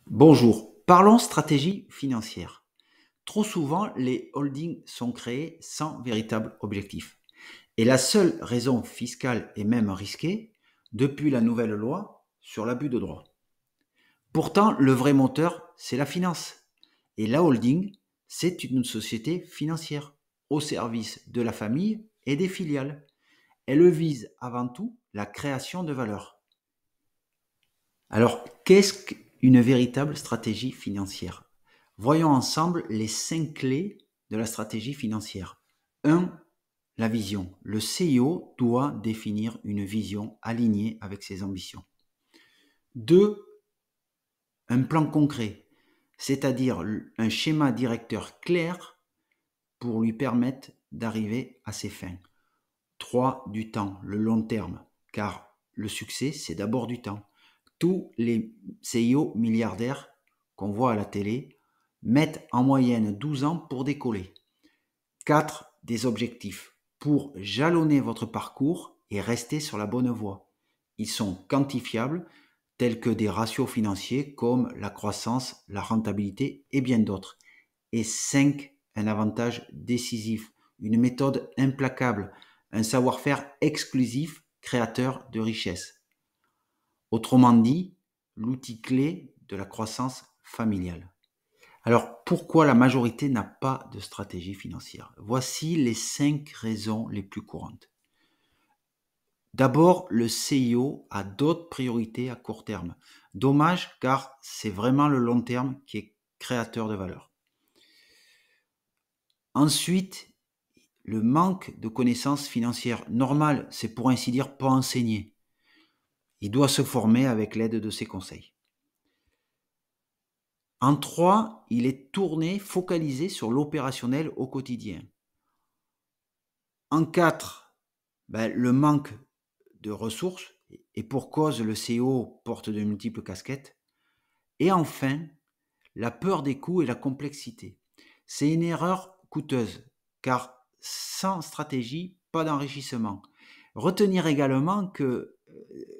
Bonjour, parlons stratégie financière. Trop souvent, les holdings sont créés sans véritable objectif. Et la seule raison fiscale est même risquée depuis la nouvelle loi sur l'abus de droit. Pourtant, le vrai moteur, c'est la finance. Et la holding, c'est une société financière au service de la famille et des filiales. Elle vise avant tout la création de valeur. Alors, qu'est-ce qu'une véritable stratégie financière? Voyons ensemble les 5 clés de la stratégie financière. 1. La vision. Le CIO doit définir une vision alignée avec ses ambitions. 2. Un plan concret, c'est-à-dire un schéma directeur clair pour lui permettre d'arriver à ses fins. 3. Du temps, le long terme, car le succès, c'est d'abord du temps. Tous les CIO milliardaires qu'on voit à la télé mettent en moyenne 12 ans pour décoller. 4. Des objectifs pour jalonner votre parcours et rester sur la bonne voie. Ils sont quantifiables, tels que des ratios financiers comme la croissance, la rentabilité et bien d'autres. Et 5. Un avantage décisif, une méthode implacable, un savoir-faire exclusif créateur de richesse. Autrement dit, l'outil clé de la croissance familiale. Alors, pourquoi la majorité n'a pas de stratégie financière? Voici les 5 raisons les plus courantes. D'abord, le CIO a d'autres priorités à court terme. Dommage, car c'est vraiment le long terme qui est créateur de valeur. Ensuite, le manque de connaissances financières. Normal, c'est pour ainsi dire pas enseigné. Il doit se former avec l'aide de ses conseils. En 3, il est tourné, focalisé sur l'opérationnel au quotidien. En 4, le manque de ressources, et pour cause, le CEO porte de multiples casquettes. Et enfin, la peur des coûts et la complexité. C'est une erreur coûteuse, car sans stratégie, pas d'enrichissement. Retenir également que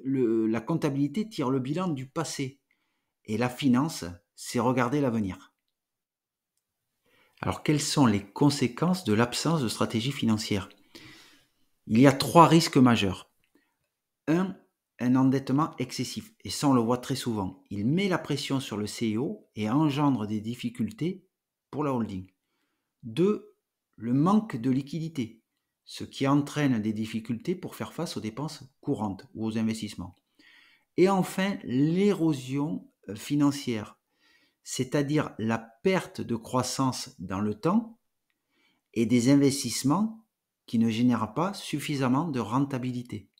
la comptabilité tire le bilan du passé, et la finance, c'est regarder l'avenir. Alors, quelles sont les conséquences de l'absence de stratégie financière? Il y a 3 risques majeurs. 1. Un endettement excessif. Et ça, on le voit très souvent. Il met la pression sur le CEO et engendre des difficultés pour la holding. 2. Le manque de liquidité, ce qui entraîne des difficultés pour faire face aux dépenses courantes ou aux investissements. Et enfin, l'érosion financière, c'est-à-dire la perte de croissance dans le temps et des investissements qui ne génèrent pas suffisamment de rentabilité.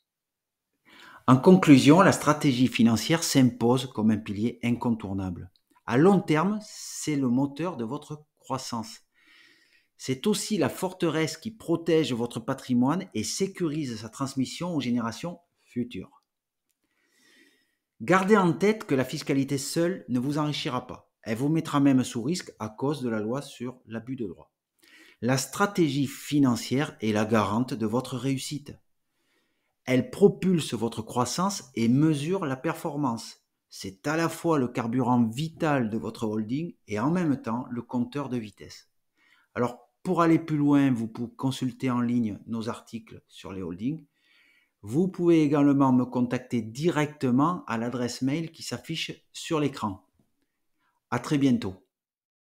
En conclusion, la stratégie financière s'impose comme un pilier incontournable. À long terme, c'est le moteur de votre croissance. C'est aussi la forteresse qui protège votre patrimoine et sécurise sa transmission aux générations futures. Gardez en tête que la fiscalité seule ne vous enrichira pas. Elle vous mettra même sous risque à cause de la loi sur l'abus de droit. La stratégie financière est la garante de votre réussite. Elle propulse votre croissance et mesure la performance. C'est à la fois le carburant vital de votre holding et en même temps le compteur de vitesse. Alors, pour aller plus loin, vous pouvez consulter en ligne nos articles sur les holdings. Vous pouvez également me contacter directement à l'adresse mail qui s'affiche sur l'écran. À très bientôt.